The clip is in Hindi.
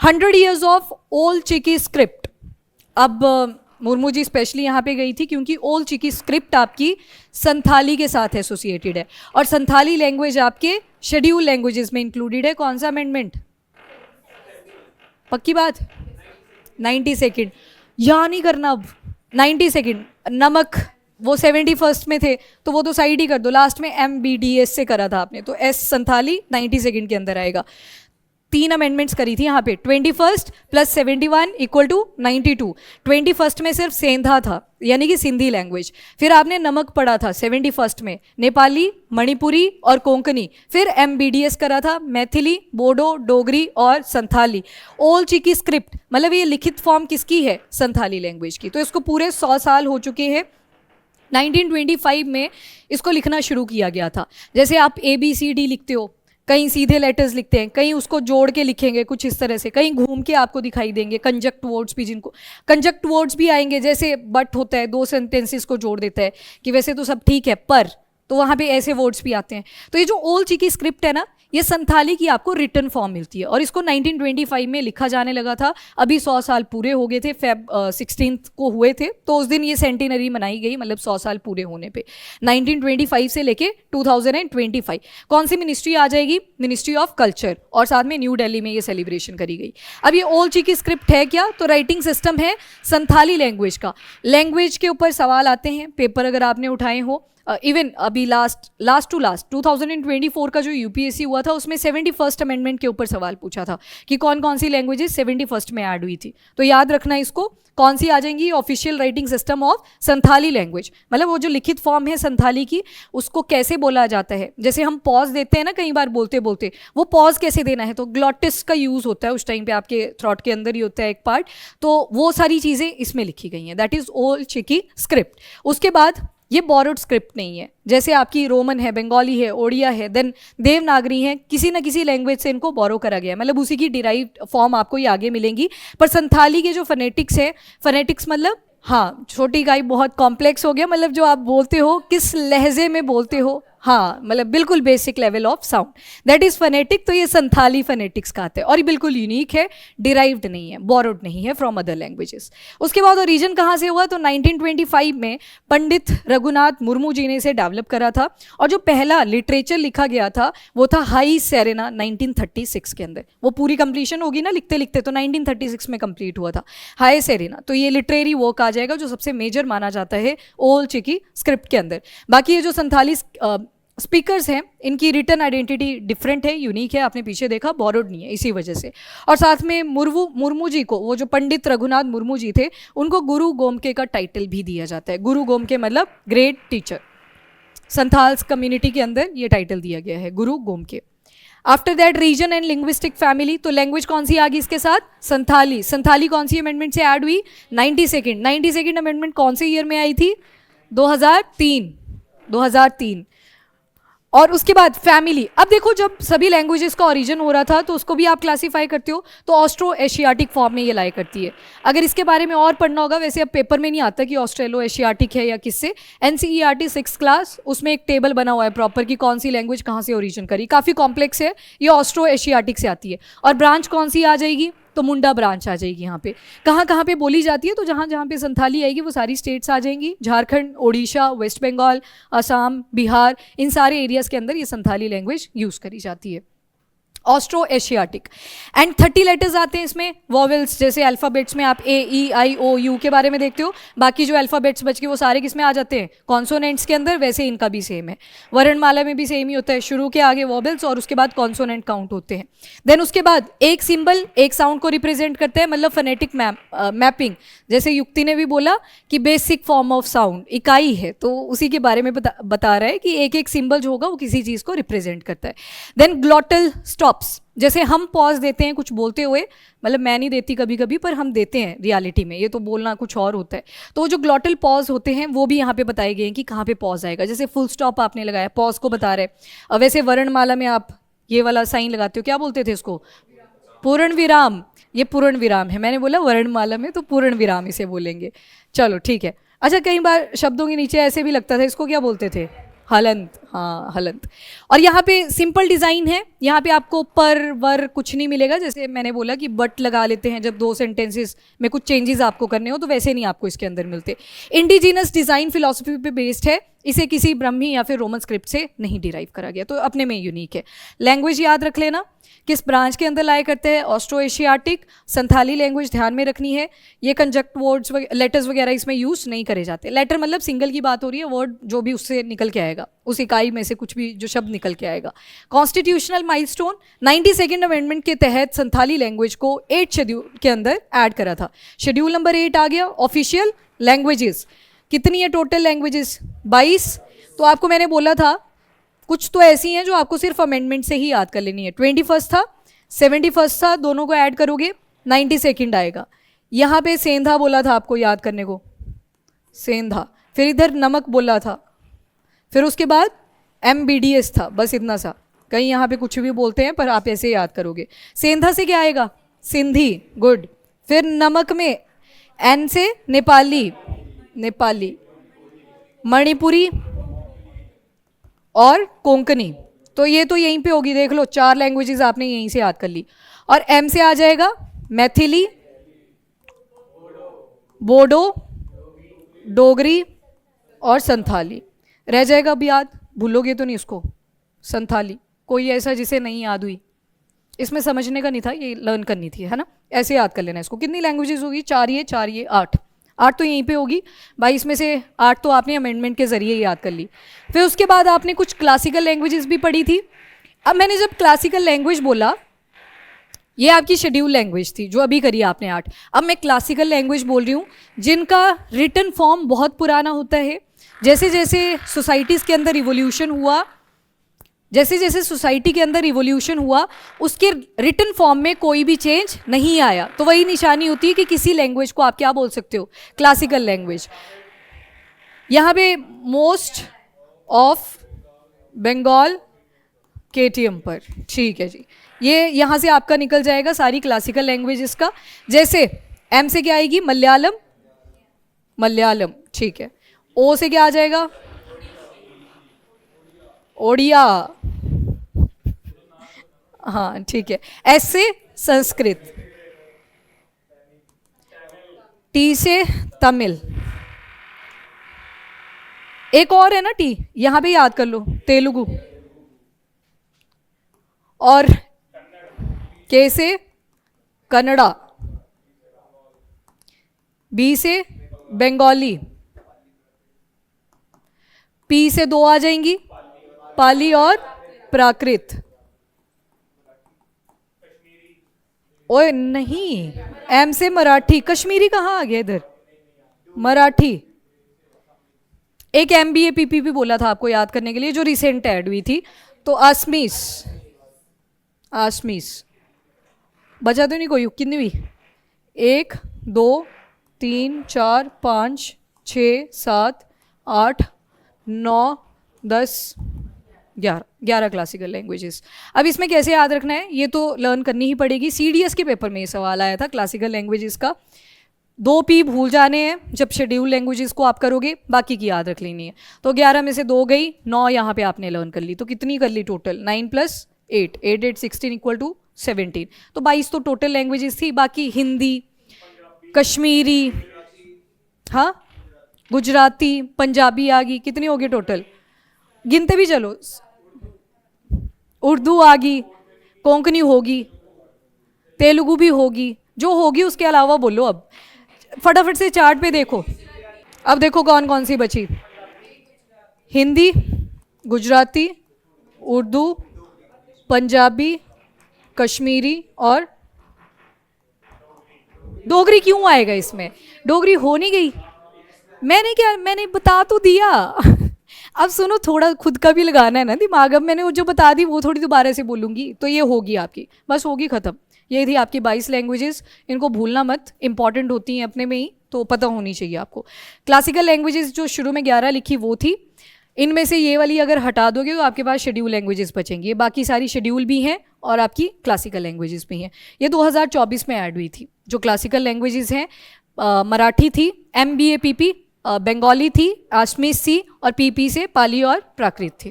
100 years of Ol Chiki script. अब मुर्मू जी स्पेशली यहाँ पे गई थी क्योंकि ओल्ड चिकी स्क्रिप्ट आपकी संथाली के साथ एसोसिएटेड है और संथाली लैंग्वेज आपके शेड्यूल लैंग्वेजेस में इंक्लूडेड है। कौन सा अमेंडमेंट? पक्की बात? 90 सेकेंड यहाँ नहीं करना अब। 90 सेकेंड नमक वो 71st में थे तो वो तो साइड ही कर दो, लास्ट में MBDS से करा था आपने, तो एस संथाली 90 सेकेंड के अंदर आएगा। 3 अमेंडमेंट्स करी थी यहाँ पे, 21 + 71 = 92। 21 में सिर्फ सेंधा था यानी कि सिंधी लैंग्वेज, फिर आपने नमक पढ़ा था 71 में, नेपाली, मणिपुरी और कोंकणी, फिर MBDS करा था मैथिली, बोडो, डोगरी और संथाली। ओल्ड चिकी स्क्रिप्ट मतलब ये लिखित फॉर्म किसकी है? संथाली लैंग्वेज की। तो इसको पूरे 100 साल हो चुके हैं। 1925 में इसको लिखना शुरू किया गया था। जैसे आप ABCD लिखते हो, कहीं सीधे लेटर्स लिखते हैं, कहीं उसको जोड़ के लिखेंगे कुछ इस तरह से, कहीं घूम के आपको दिखाई देंगे कंजक्ट वर्ड्स भी, जिनको कंजक्ट वर्ड्स भी आएंगे, जैसे बट होता है 2 सेंटेंसेस को जोड़ देता है कि वैसे तो सब ठीक है पर, तो वहाँ पे ऐसे वर्ड्स भी आते हैं। तो ये जो ओल्ड चिकी स्क्रिप्ट है ना, ये संथाली की आपको रिटर्न फॉर्म मिलती है और इसको 1925 में लिखा जाने लगा था। अभी 100 साल पूरे हो गए थे, Feb 16 को हुए थे, तो उस दिन ये सेंटिनरी मनाई गई, मतलब 100 साल पूरे होने पे 1925 से लेके 2025। कौन सी मिनिस्ट्री आ जाएगी? मिनिस्ट्री ऑफ कल्चर, और साथ में न्यू दिल्ली में ये सेलिब्रेशन करी गई। अब ये ओल्ड चिकी स्क्रिप्ट है क्या? तो राइटिंग सिस्टम है संथाली लैंग्वेज का। लैंग्वेज के ऊपर सवाल आते हैं, पेपर अगर आपने उठाए हो, इवन अभी लास्ट 2024 का जो UPSC हुआ था उसमें 71st अमेंडमेंट के ऊपर सवाल पूछा था कि कौन कौन सी लैंग्वेजेस 71st में ऐड हुई थी। तो याद रखना इसको, कौन सी आ जाएंगी? Official writing system of Santhali language, मतलब वो जो लिखित फॉर्म है संथाली की, उसको कैसे बोला जाता है। जैसे हम पॉज देते हैं ना कई बार बोलते बोलते, वो पॉज कैसे देना है? तो ग्लॉटिस का यूज़ होता है उस टाइम पे, आपके थ्रॉट के अंदर ही होता है एक पार्ट, तो वो सारी चीज़ें इसमें लिखी गई हैं। That is Ol Chiki script. उसके बाद ये बोरोड स्क्रिप्ट नहीं है, जैसे आपकी रोमन है, बंगाली है, ओडिया है, देन देवनागरी है, किसी ना किसी लैंग्वेज से इनको बोरो करा गया है, मतलब उसी की डिराइव्ड फॉर्म आपको ये आगे मिलेंगी। पर संथाली के जो फोनेटिक्स है, फोनेटिक्स मतलब हाँ छोटी इकाई बहुत कॉम्प्लेक्स हो गया, मतलब जो आप बोलते हो किस लहजे में बोलते हो, हाँ मतलब बिल्कुल basic level of sound, that is phonetic. तो ये संथाली फोनेटिक्स का आता है और ये बिल्कुल यूनिक है, डिराइव्ड नहीं है, बोरोड नहीं है फ्रॉम अदर लैंग्वेजेस। उसके बाद ओरिजिन कहाँ से हुआ? तो 1925 में पंडित रघुनाथ मुर्मू जी ने इसे डेवलप करा था और जो पहला लिटरेचर लिखा गया था वो था हाई सेरेना 1936 के अंदर। वो पूरी कंप्लीशन होगी ना लिखते लिखते, तो 1936 में कंप्लीट हुआ था हाई सेरेना। तो ये लिटरेरी वर्क आ जाएगा जो सबसे मेजर माना जाता है ओल्ड चिकी स्क्रिप्ट के अंदर। बाकी ये जो संथाली स्पीकर्स हैं इनकी रिटर्न आइडेंटिटी डिफरेंट है, यूनिक है, आपने पीछे देखा बोरोड नहीं है इसी वजह से। और साथ में मुर्मू जी को, वो जो पंडित रघुनाथ मुर्मू जी थे, उनको गुरु गोमके का टाइटल भी दिया जाता है। गुरु गोमके मतलब ग्रेट टीचर, संथाल्स कम्युनिटी के अंदर ये टाइटल दिया गया है Guru Gomke. After that region and linguistic family, तो लैंग्वेज कौन सी आ गई इसके साथ? संथाली। संथाली कौन सी अमेंडमेंट से ऐड हुई? 90 सेकेंड अमेंडमेंट कौन से ईयर में आई थी? 2003। और उसके बाद फैमिली। अब देखो जब सभी लैंग्वेजेस का ओरिजिन हो रहा था तो उसको भी आप क्लासीफाई करते हो, तो ऑस्ट्रो एशियाटिक फॉर्म में ये लाई करती है। अगर इसके बारे में और पढ़ना होगा, वैसे अब पेपर में नहीं आता कि ऑस्ट्रेलो एशियाटिक है या किससे, NCERT 6th क्लास उसमें एक टेबल बना हुआ है प्रॉपर कि कौन सी लैंग्वेज कहाँ से ओरिजिन करी, काफ़ी कॉम्प्लेक्स है, ये ऑस्ट्रो एशियाटिक से आती है। और ब्रांच कौन सी आ जाएगी? तो मुंडा ब्रांच आ जाएगी। यहाँ पे कहाँ पे बोली जाती है? तो जहाँ जहाँ पे संथाली आएगी वो सारी स्टेट्स आ जाएंगी, झारखंड, ओडिशा, वेस्ट बंगाल, असम, बिहार, इन सारे एरियाज़ के अंदर ये संथाली लैंग्वेज यूज़ करी जाती है। Austro Asiatic. एंड 30 लेटर्स आते हैं इसमें, वॉवेल्स, जैसे अल्फ़ाबेट्स में आप A-E-I-O-U के बारे में देखते हो, बाकी जो अल्फ़ाबेट्स बच के वो सारे किस में आ जाते हैं? कॉन्सोनेंट्स के अंदर। वैसे इनका भी सेम है, वर्णमाला में भी सेम ही होता है, शुरू के आगे वॉवेल्स और उसके बाद कॉन्सोनेंट काउंट होते हैं। देन उसके बाद एक सिंबल एक साउंड को रिप्रेजेंट करते हैं, मतलब फोनेटिक मैपिंग। जैसे युक्ति ने भी बोला कि बेसिक फॉर्म ऑफ साउंड इकाई है, तो उसी के बारे में बता रहा है कि एक एक सिंबल जो होगा वो किसी चीज़ को रिप्रेजेंट करता है। देन ग्लॉटल स्टॉप्स, जैसे हम पॉज देते हैं कुछ बोलते हुए, मतलब मैं नहीं देती कभी कभी, पर हम देते हैं रियलिटी में, ये तो बोलना कुछ और होता है। तो जो ग्लॉटल पॉज होते हैं वो भी यहाँ पे बताए गए हैं कि कहाँ पे पॉज आएगा। जैसे फुल स्टॉप आपने लगाया, पॉज को बता रहे। और वैसे वर्णमाला में आप ये वाला साइन लगाते हो, क्या बोलते थे इसको? पूर्ण विराम। ये पूर्ण विराम है, मैंने बोला वर्णमाला में तो पूर्ण विराम इसे बोलेंगे। चलो ठीक है। अच्छा, कई बार शब्दों के नीचे ऐसे भी लगता था, इसको क्या बोलते थे? हलंत। हाँ हलंत। और यहाँ पे सिंपल डिज़ाइन है, यहाँ पे आपको पर वर कुछ नहीं मिलेगा। जैसे मैंने बोला कि बट लगा लेते हैं जब दो सेंटेंसेस में कुछ चेंजेस आपको करने हो, तो वैसे नहीं आपको इसके अंदर मिलते। इंडिजिनस डिज़ाइन फिलॉसफी पे बेस्ड है, इसे किसी ब्रह्मी या फिर रोमन स्क्रिप्ट से नहीं डिराइव करा गया, तो अपने में यूनिक है। लैंग्वेज याद रख लेना, किस ब्रांच के अंदर लाया करते हैं, ऑस्ट्रो एशियाटिक। संथाली लैंग्वेज ध्यान में रखनी है, ये कंजक्ट वर्ड्स लेटर्स वगैरह इसमें यूज़ नहीं करे जाते। लेटर मतलब सिंगल की बात हो रही है, वर्ड जो भी उससे निकल के आएगा, उस इकाई में से कुछ भी जो शब्द निकल के आएगा। कॉन्स्टिट्यूशनल माइलस्टोन, 92nd अमेंडमेंट के तहत संथाली लैंग्वेज को 8 शेड्यूल के अंदर ऐड करा था। शेड्यूल नंबर 8 आ गया, ऑफिशियल लैंग्वेजेस। कितनी है टोटल लैंग्वेजेस? 22। तो आपको मैंने बोला था कुछ तो ऐसी हैं जो आपको सिर्फ अमेंडमेंट से ही याद कर लेनी है। 21 था, 71 था, दोनों को ऐड करोगे 92 आएगा। यहाँ पे सेंधा बोला था आपको याद करने को, सेंधा। फिर इधर नमक बोला था, फिर उसके बाद MBDS था, बस इतना सा। कहीं यहाँ पे कुछ भी बोलते हैं पर आप ऐसे याद करोगे। सेंधा से क्या आएगा? सिंधी, गुड। फिर नमक में N से नेपाली, नेपाली, मणिपुरी और कोंकणी। तो ये तो यहीं पे होगी, देख लो 4 लैंग्वेजेस आपने यहीं से याद कर ली। और M से आ जाएगा मैथिली, बोडो, डोगरी और संथाली। रह जाएगा अब याद, भूलोगे तो नहीं उसको। संथाली कोई ऐसा जिसे नहीं याद हुई, इसमें समझने का नहीं था, ये लर्न करनी थी, है ना। ऐसे याद कर लेना इसको। कितनी लैंग्वेजेस होगी? 4 ये 4 ये 8। 8 तो यहीं पे होगी। 22 में से 8 तो आपने अमेंडमेंट के ज़रिए याद कर ली। फिर उसके बाद आपने कुछ क्लासिकल लैंग्वेजेस भी पढ़ी थी। अब मैंने जब क्लासिकल लैंग्वेज बोला, ये आपकी शेड्यूल लैंग्वेज थी जो अभी करी आपने 8। अब मैं क्लासिकल लैंग्वेज बोल रही हूँ जिनका रिटन फॉर्म बहुत पुराना होता है। जैसे जैसे सोसाइटीज़ के अंदर रिवोल्यूशन हुआ, जैसे जैसे सोसाइटी के अंदर रिवोल्यूशन हुआ, उसके रिटन फॉर्म में कोई भी चेंज नहीं आया, तो वही निशानी होती है कि किसी लैंग्वेज को आप क्या बोल सकते हो? Classical language. यहाँ पे मोस्ट ऑफ बंगाल KTM पर, ठीक है जी। ये यहाँ से आपका निकल जाएगा सारी क्लासिकल लैंग्वेजेस का। जैसे M से क्या आएगी? मलयालम, मलयालम, ठीक है। O से क्या आ जाएगा? ओडिया, हाँ ठीक है। S से संस्कृत, T से तमिल, एक और है ना T, यहां पे याद कर लो, तेलुगु। और K से कन्नड़ा, B से बंगाली, P से 2 आ जाएंगी, पाली और प्राकृत। ओए नहीं, M से मराठी। कश्मीरी कहाँ आ गया इधर? मराठी। एक MBA PP भी बोला था आपको याद करने के लिए, जो रिसेंट ऐड हुई थी। तो आसमीस, आसमीस बचा तो नहीं कोई? कितनी हुई? 1 2 3 4 5 6 7 8 9 10 11 क्लासिकल लैंग्वेजेस। अब इसमें कैसे याद रखना है ये तो लर्न करनी ही पड़ेगी। CDS के पेपर में ये सवाल आया था क्लासिकल लैंग्वेजेस का। 2 P भूल जाने हैं जब शेड्यूल लैंग्वेजेस को आप करोगे, बाकी की याद रख लेनी है। तो 11 में से 2 गई, 9 यहाँ पे आपने लर्न कर ली। तो कितनी कर ली टोटल? 9 + 8, 8 8 16 = 17। तो 22 तो टोटल लैंग्वेजेस थी। बाकी हिंदी, कश्मीरी, हाँ गुजराती, पंजाबी आ गई। कितनी होगी टोटल? गिनते भी चलो। उर्दू आ गई, कोंकणी होगी, तेलुगु भी होगी, जो होगी उसके अलावा बोलो। अब फटाफट से चार्ट पे देखो। अब देखो कौन कौन सी बची। हिंदी, गुजराती, उर्दू, पंजाबी, कश्मीरी और डोगरी। क्यों आएगा इसमें? डोगरी हो नहीं गई। मैंने बता तो दिया। अब सुनो, थोड़ा खुद का भी लगाना है ना दिमाग। अब मैंने वो जो बता दी वो थोड़ी दोबारा से बोलूँगी, तो ये होगी आपकी, बस होगी ख़त्म। ये थी आपकी 22 लैंग्वेजेस। इनको भूलना मत, इंपॉर्टेंट होती हैं अपने में ही, तो पता होनी चाहिए आपको। क्लासिकल लैंग्वेजेस जो शुरू में 11 लिखी वो थी। इनमें से ये वाली अगर हटा दोगे तो आपके पास शेड्यूल लैंग्वेजेस बचेंगी। बाकी सारी शेड्यूल भी हैं और आपकी क्लासिकल लैंग्वेजेस भी हैं। ये 2024 में ऐड हुई थी। जो क्लासिकल लैंग्वेजेस हैं, मराठी थी, MBA PP, बंगाली थी, आसमीस थी, और PP से पाली और प्राकृत थी।